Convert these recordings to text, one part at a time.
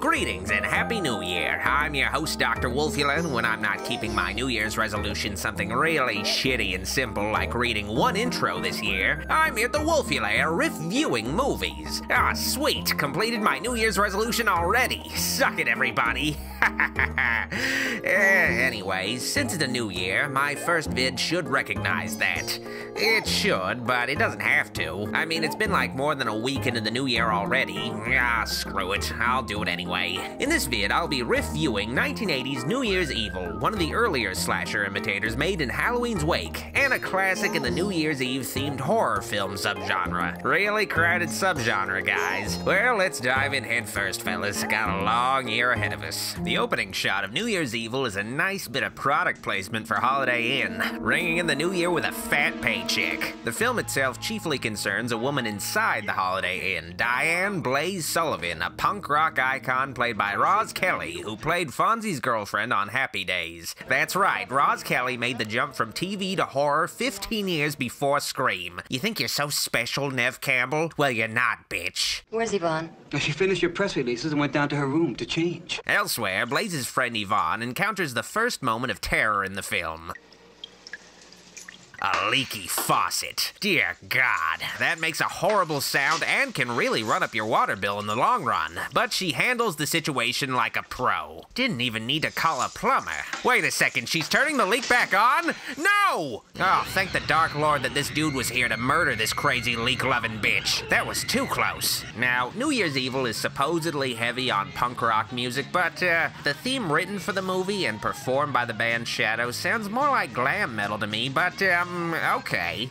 Greetings and Happy New Year. I'm your host, Dr. Wolfula, and when I'm not keeping my New Year's resolution something really shitty and simple like reading one intro this year, I'm here at the Wolfula RiffViewing movies. Ah, sweet. Completed my New Year's resolution already. Suck it, everybody. Anyways, since it's a new year, my first vid should recognize that. It should, but it doesn't have to. I mean, it's been like more than a week into the new year already. Ah, screw it. I'll do it anyway. In this vid, I'll be riff-viewing 1980's New Year's Evil, one of the earlier slasher imitators made in Halloween's wake, and a classic in the New Year's Eve-themed horror film subgenre. Really crowded subgenre, guys. Well, let's dive in head first, fellas. Got a long year ahead of us. The opening shot of New Year's Evil is a nice bit of product placement for Holiday Inn, ringing in the new year with a fat paycheck. The film itself chiefly concerns a woman inside the Holiday Inn, Diane Blaze Sullivan, a punk rock icon played by Roz Kelly, who played Fonzie's girlfriend on Happy Days. That's right, Roz Kelly made the jump from TV to horror 15 years before Scream. You think you're so special, Nev Campbell? Well, you're not, bitch. Where's Yvonne? She finished your press releases and went down to her room to change. Elsewhere, Blaze's friend Yvonne encounters the first moment of terror in the film. A leaky faucet. Dear God, that makes a horrible sound and can really run up your water bill in the long run. But she handles the situation like a pro. Didn't even need to call a plumber. Wait a second, she's turning the leak back on? No! Oh, thank the Dark Lord that this dude was here to murder this crazy leak-loving bitch. That was too close. Now, New Year's Evil is supposedly heavy on punk rock music, but the theme written for the movie and performed by the band Shadow sounds more like glam metal to me, but okay.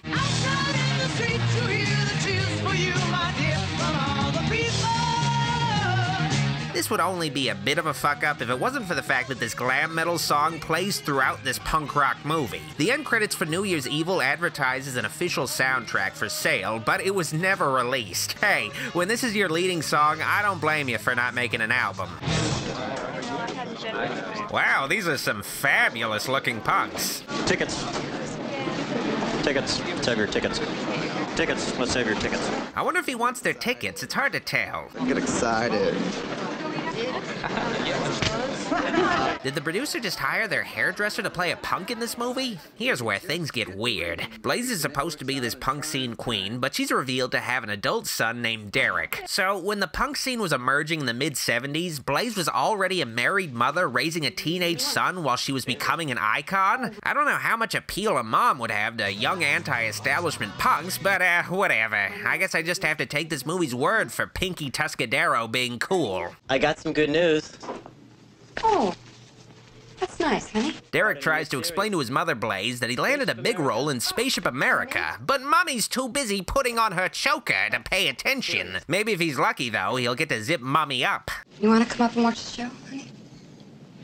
This would only be a bit of a fuck-up if it wasn't for the fact that this glam metal song plays throughout this punk rock movie. The end credits for New Year's Evil advertises an official soundtrack for sale, but it was never released. Hey, when this is your leading song, I don't blame you for not making an album. Wow, these are some fabulous-looking punks. Tickets. Tickets. Save your tickets. Tickets. Let's save your tickets. I wonder if he wants their tickets. It's hard to tell. Get excited. Did the producer just hire their hairdresser to play a punk in this movie? Here's where things get weird. Blaze is supposed to be this punk scene queen, but she's revealed to have an adult son named Derek. So when the punk scene was emerging in the mid-70s, Blaze was already a married mother raising a teenage son while she was becoming an icon? I don't know how much appeal a mom would have to young anti-establishment punks, but whatever. I guess I just have to take this movie's word for Pinky Tuscadero being cool. I got some good news. Oh, that's nice, honey. Derek tries to explain to his mother, Blaze, that he landed a big role in Spaceship America, but Mommy's too busy putting on her choker to pay attention. Maybe if he's lucky, though, he'll get to zip Mommy up. You want to come up and watch the show, honey?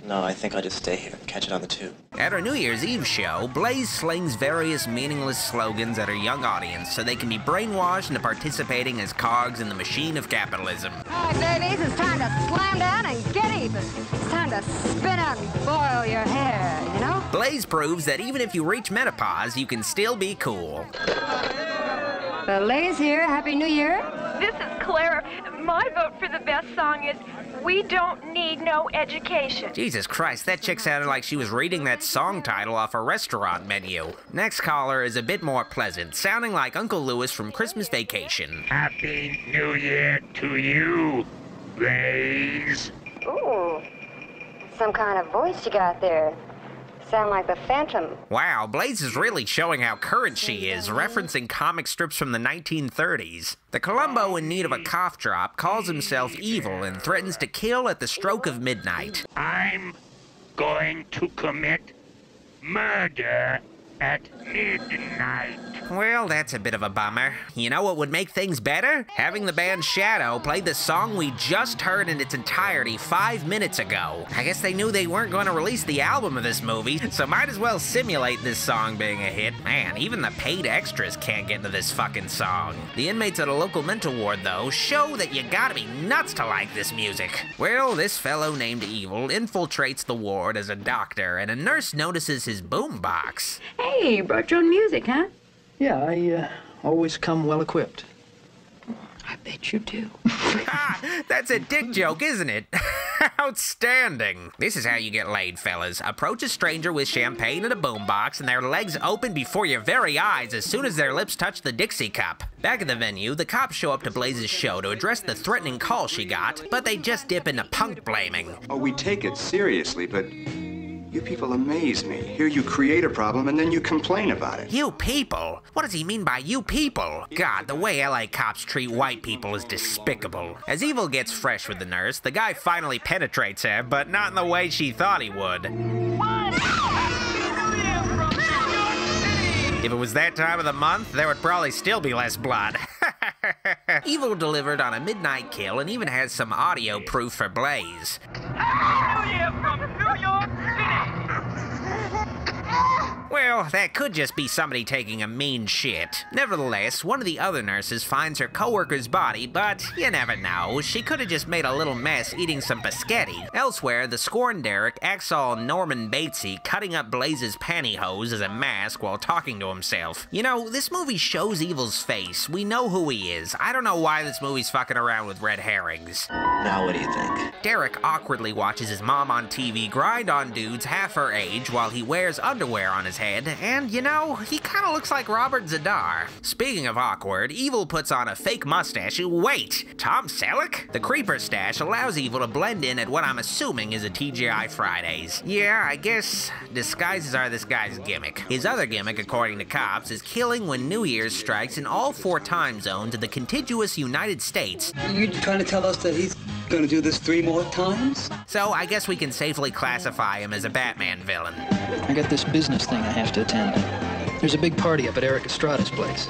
No, I think I'll just stay here and catch it on the tube. At her New Year's Eve show, Blaze slings various meaningless slogans at her young audience so they can be brainwashed into participating as cogs in the machine of capitalism. All right, ladies, it's time to slam down and get even. It's time to spin out and boil your hair, you know? Blaze proves that even if you reach menopause, you can still be cool. The ladies here, Happy New Year. This is Clara. My vote for the best song is We Don't Need No Education. Jesus Christ, that chick sounded like she was reading that song title off a restaurant menu. Next caller is a bit more pleasant, sounding like Uncle Lewis from Christmas Vacation. Happy New Year to you, Blaze. Ooh, some kind of voice you got there. Sound like the Phantom. Wow, Blaze is really showing how current she is, referencing comic strips from the 1930s. The Columbo in need of a cough drop calls himself evil and threatens to kill at the stroke of midnight. I'm going to commit murder at midnight. Well, that's a bit of a bummer. You know what would make things better? Having the band Shadow play the song we just heard in its entirety 5 minutes ago. I guess they knew they weren't going to release the album of this movie, so might as well simulate this song being a hit. Man, even the paid extras can't get into this fucking song. The inmates at a local mental ward, though, show that you gotta be nuts to like this music. Well, this fellow named Evil infiltrates the ward as a doctor, and a nurse notices his boombox. Hey, you brought your own music, huh? Yeah, I always come well equipped. I bet you do. That's a dick joke, isn't it? Outstanding. This is how you get laid, fellas. Approach a stranger with champagne and a boombox, and their legs open before your very eyes as soon as their lips touch the Dixie cup. Back at the venue, the cops show up to Blaze's show to address the threatening call she got, but they just dip into punk blaming. Oh, we take it seriously, but you people amaze me. Here you create a problem and then you complain about it. You people? What does he mean by you people? God, the way LA cops treat white people is despicable. As Evil gets fresh with the nurse, the guy finally penetrates her, but not in the way she thought he would. If it was that time of the month, there would probably still be less blood. Evil delivered on a midnight kill and even has some audio proof for Blaze. Well, that could just be somebody taking a mean shit. Nevertheless, one of the other nurses finds her coworker's body, but you never know. She could have just made a little mess eating some biscotti. Elsewhere, the scorned Derek acts all Norman Batesy, cutting up Blaze's pantyhose as a mask while talking to himself. You know, this movie shows Evil's face. We know who he is. I don't know why this movie's fucking around with red herrings. Now what do you think? Derek awkwardly watches his mom on TV grind on dudes half her age while he wears underwear on his head, and you know, he kinda looks like Robert Zadar. Speaking of awkward, Evil puts on a fake mustache. Wait, Tom Selleck? The creeper stash allows Evil to blend in at what I'm assuming is a TGI Fridays. Yeah, I guess disguises are this guy's gimmick. His other gimmick, according to cops, is killing when New Year's strikes in all 4 time zones of the contiguous United States. You trying to tell us that he's gonna do this 3 more times? So I guess we can safely classify him as a Batman villain. I got this business thing I have to attend. There's a big party up at Eric Estrada's place.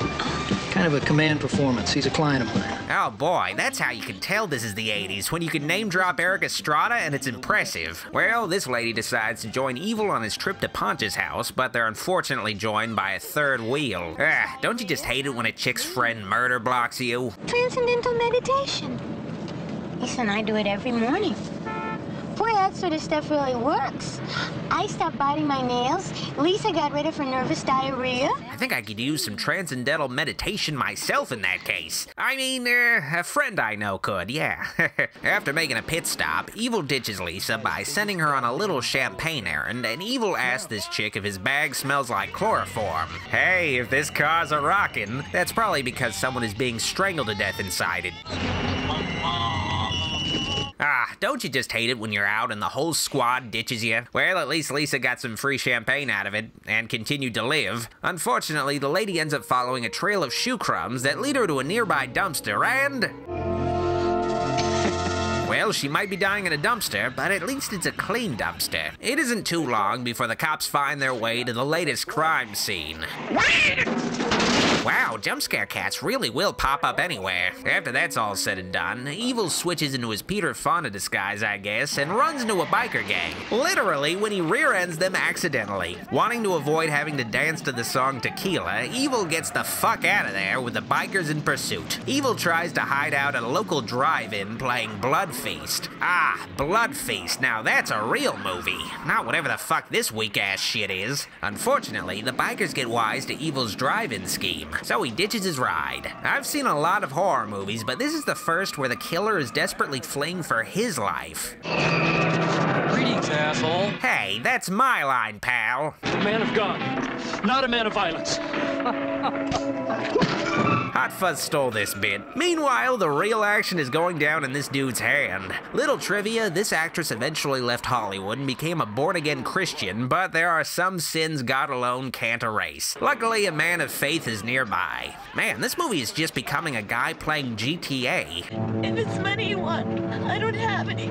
Kind of a command performance. He's a client of mine. Oh boy, that's how you can tell this is the 80s, when you can name drop Eric Estrada and it's impressive. Well, this lady decides to join Evil on his trip to Ponch's house, but they're unfortunately joined by a third wheel. Don't you just hate it when a chick's friend murder blocks you? Transcendental meditation. Listen, I do it every morning. Boy, that sort of stuff really works. I stopped biting my nails. Lisa got rid of her nervous diarrhea. I think I could use some transcendental meditation myself in that case. I mean, a friend I know could, yeah. After making a pit stop, Evil ditches Lisa by sending her on a little champagne errand, and Evil asks this chick if his bag smells like chloroform. Hey, if this car's a rockin', that's probably because someone is being strangled to death inside it. Ah, don't you just hate it when you're out and the whole squad ditches you? Well, at least Lisa got some free champagne out of it, and continued to live. Unfortunately, the lady ends up following a trail of shoe crumbs that lead her to a nearby dumpster, and... well, she might be dying in a dumpster, but at least it's a clean dumpster. It isn't too long before the cops find their way to the latest crime scene. Wow, jump scare cats really will pop up anywhere. After that's all said and done, Evil switches into his Peter Fonda disguise, I guess, and runs into a biker gang. Literally, when he rear-ends them accidentally. Wanting to avoid having to dance to the song Tequila, Evil gets the fuck out of there with the bikers in pursuit. Evil tries to hide out at a local drive-in playing Blood Feast. Ah, Blood Feast. Now that's a real movie. Not whatever the fuck this weak-ass shit is. Unfortunately, the bikers get wise to Evil's drive-in scheme, so he ditches his ride. I've seen a lot of horror movies, but this is the first where the killer is desperately fleeing for his life. Greetings, asshole. Hey, that's my line, pal. A man of God, not a man of violence. Hot Fuzz stole this bit. Meanwhile, the real action is going down in this dude's hand. Little trivia, this actress eventually left Hollywood and became a born-again Christian, but there are some sins God alone can't erase. Luckily, a man of faith is nearby. Man, this movie is just becoming a guy playing GTA. If it's money you want, I don't have any.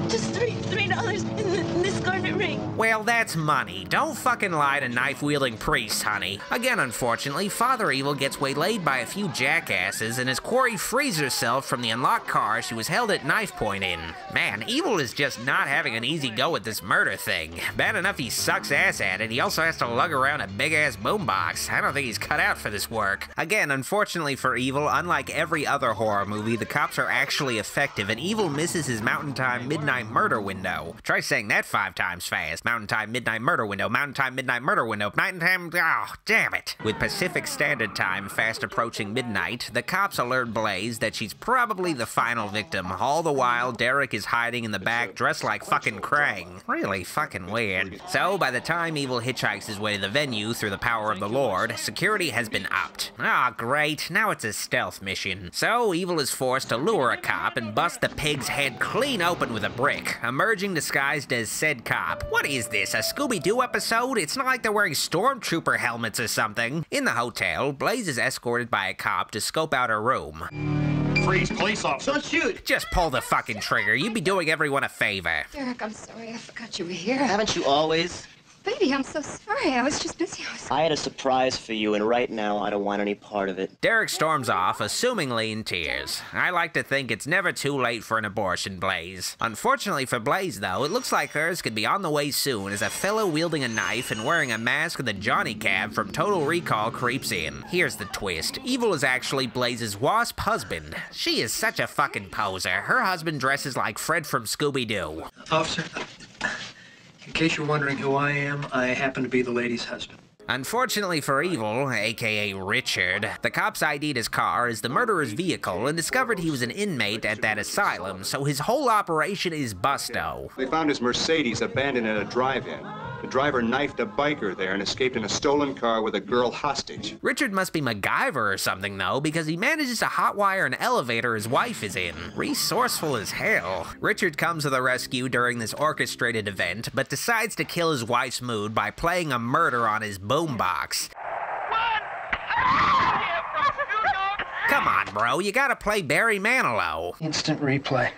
Just $3 in this garnet ring. Well, that's money. Don't fucking lie to knife-wielding priests, honey. Again, unfortunately, Father Evil gets waylaid by a few jackasses, and his quarry frees herself from the unlocked car she was held at knife point in. Man, Evil is just not having an easy go at this murder thing. Bad enough he sucks ass at it, he also has to lug around a big-ass boombox. I don't think he's cut out for this work. Again, unfortunately for Evil, unlike every other horror movie, the cops are actually effective, and Evil misses his Mountain Time Midnight Murder window. Try saying that 5 times fast. Mountain Time Midnight Murder window, Mountain Time Midnight Murder window, Mountain Time, oh, damn it. With Pacific Standard Time fast approaching midnight, the cops alert Blaze that she's probably the final victim. All the while, Derek is hiding in the back dressed like fucking Krang. Really fucking weird. So, by the time Evil hitchhikes his way to the venue through the power of the Lord, security has been upped. Ah, great. Now it's a stealth mission. So, Evil is forced to lure a cop and bust the pig's head clean open with a brick, emerging disguised as said cop. What is this, a Scooby-Doo episode? It's not like they're wearing stormtrooper helmets or something. In the hotel, Blaze is escorted by a cop to scope out her room. Freeze, police officer. Don't shoot. Just pull the fucking trigger. You'd be doing everyone a favor. Derek, I'm sorry. I forgot you were here. Haven't you always? Baby, I'm so sorry. I was just busy. I had a surprise for you, and right now I don't want any part of it. Derek storms off, assumingly in tears. I like to think it's never too late for an abortion, Blaze. Unfortunately for Blaze, though, it looks like hers could be on the way soon as a fellow wielding a knife and wearing a mask of the Johnny Cab from Total Recall creeps in. Here's the twist. Evil is actually Blaze's wasp husband. She is such a fucking poser. Her husband dresses like Fred from Scooby-Doo. Officer, in case you're wondering who I am, I happen to be the lady's husband. Unfortunately for Evil, aka Richard, the cops ID'd his car as the murderer's vehicle and discovered he was an inmate at that asylum, so his whole operation is busto. They found his Mercedes abandoned at a drive-in. The driver knifed a biker there and escaped in a stolen car with a girl hostage. Richard must be MacGyver or something, though, because he manages to hotwire an elevator his wife is in. Resourceful as hell. Richard comes to the rescue during this orchestrated event, but decides to kill his wife's mood by playing a murder on his boombox. Come on, bro, you gotta play Barry Manilow. Instant replay.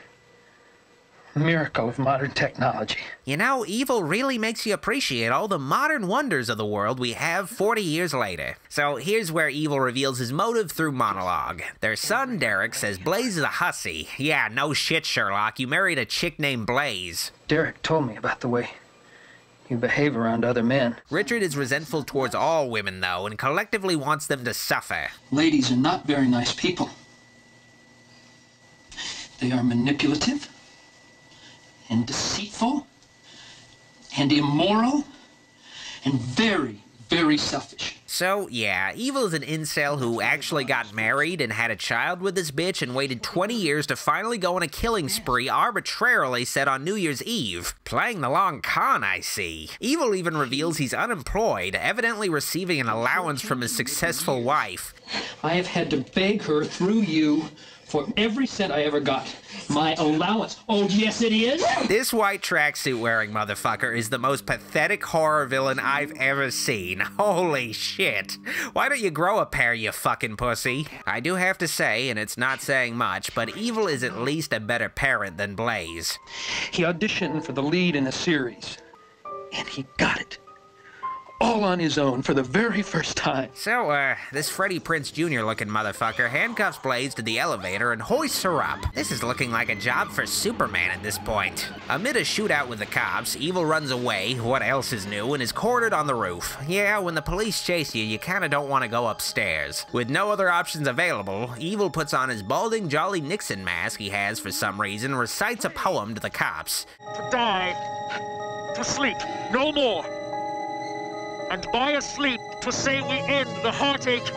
Miracle of modern technology. You know, Evil really makes you appreciate all the modern wonders of the world we have 40 years later. So here's where Evil reveals his motive through monologue. Their son, Derek, says Blaze is a hussy. Yeah, no shit, Sherlock. You married a chick named Blaze. Derek told me about the way you behave around other men. Richard is resentful towards all women, though, and collectively wants them to suffer. Ladies are not very nice people. They are manipulative, and deceitful, and immoral, and very, very selfish. So, yeah, Evil is an incel who actually got married and had a child with this bitch and waited 20 years to finally go on a killing spree arbitrarily set on New Year's Eve. Playing the long con, I see. Evil even reveals he's unemployed, evidently receiving an allowance from his successful wife. I have had to beg her through you for every cent I ever got. My allowance. Oh, yes, it is? This white tracksuit wearing motherfucker is the most pathetic horror villain I've ever seen. Holy shit. Why don't you grow a pair, you fucking pussy? I do have to say, and it's not saying much, but Evil is at least a better parent than Blaze. He auditioned for the lead in a series, and he got it. All on his own for the very first time. So, this Freddie Prinze Jr. looking motherfucker handcuffs Blaze to the elevator and hoists her up. This is looking like a job for Superman at this point. Amid a shootout with the cops, Evil runs away, what else is new, and is cornered on the roof. Yeah, when the police chase you, you kinda don't want to go upstairs. With no other options available, Evil puts on his balding Jolly Nixon mask he has for some reason, recites a poem to the cops. To die, to sleep, no more. And by a sleep, to say we end the heartache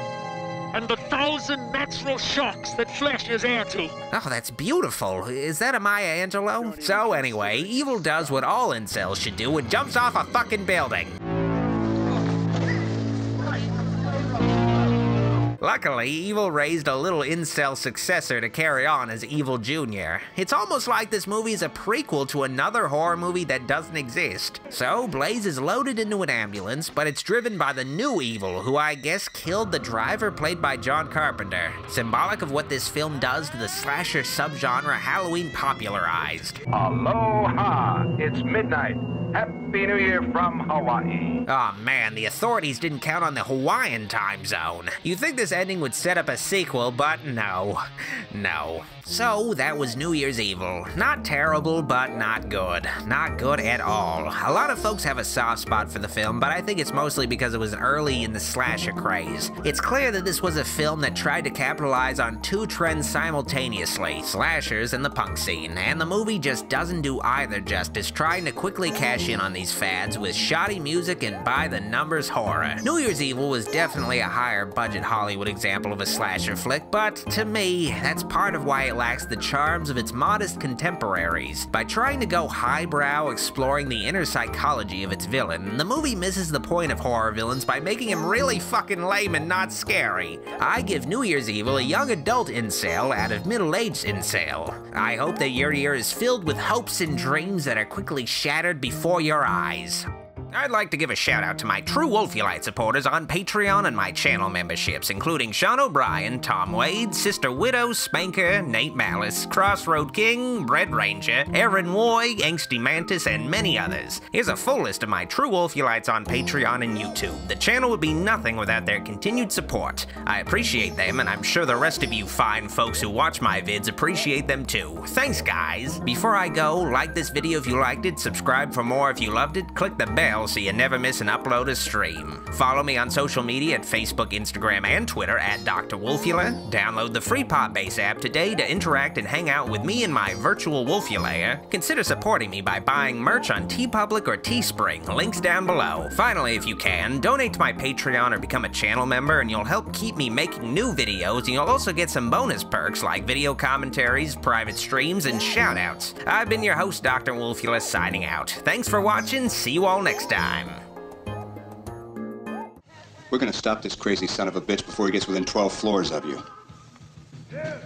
and the 1,000 natural shocks that flesh is heir to. Oh, that's beautiful. Is that a Maya Angelou? So anyway, Evil does what all incels should do and jumps off a fucking building. Luckily, Evil raised a little incel successor to carry on as Evil Jr. It's almost like this movie is a prequel to another horror movie that doesn't exist. So, Blaze is loaded into an ambulance, but it's driven by the new Evil, who I guess killed the driver played by John Carpenter. Symbolic of what this film does to the slasher subgenre Halloween popularized. Aloha! It's midnight. Happy New Year from Hawaii. Aw man, the authorities didn't count on the Hawaiian time zone. You'd think this ending would set up a sequel, but no. No. So, that was New Year's Evil. Not terrible, but not good. Not good at all. A lot of folks have a soft spot for the film, but I think it's mostly because it was early in the slasher craze. It's clear that this was a film that tried to capitalize on two trends simultaneously, slashers and the punk scene, and the movie just doesn't do either justice, trying to quickly cash in on these fads with shoddy music and by-the-numbers horror. New Year's Evil was definitely a higher budget Hollywood example of a slasher flick, but to me, that's part of why it lacks the charms of its modest contemporaries. By trying to go highbrow, exploring the inner psychology of its villain, the movie misses the point of horror villains by making him really fucking lame and not scary. I give New Year's Evil a young adult incel out of middle-aged incel. I hope that your year is filled with hopes and dreams that are quickly shattered before your eyes. I'd like to give a shout out to my true Wolfulite supporters on Patreon and my channel memberships, including Sean O'Brien, Tom Wade, Sister Widow, Spanker, Nate Malice, Crossroad King, Red Ranger, Aaron Woy, Angsty Mantis, and many others. Here's a full list of my true Wolfulites on Patreon and YouTube. The channel would be nothing without their continued support. I appreciate them, and I'm sure the rest of you fine folks who watch my vids appreciate them too. Thanks, guys. Before I go, like this video if you liked it, subscribe for more if you loved it, click the bell so you never miss an upload or stream. Follow me on social media at Facebook, Instagram, and Twitter at Dr. Wolfula. Download the free Podbase app today to interact and hang out with me and my virtual Wolfulayer. Consider supporting me by buying merch on TeePublic or Teespring, links down below. Finally, if you can, donate to my Patreon or become a channel member and you'll help keep me making new videos, and you'll also get some bonus perks like video commentaries, private streams, and shoutouts. I've been your host, Dr. Wolfula, signing out. Thanks for watching, see you all next time. We're gonna stop this crazy son of a bitch before he gets within 12 floors of you. Yeah.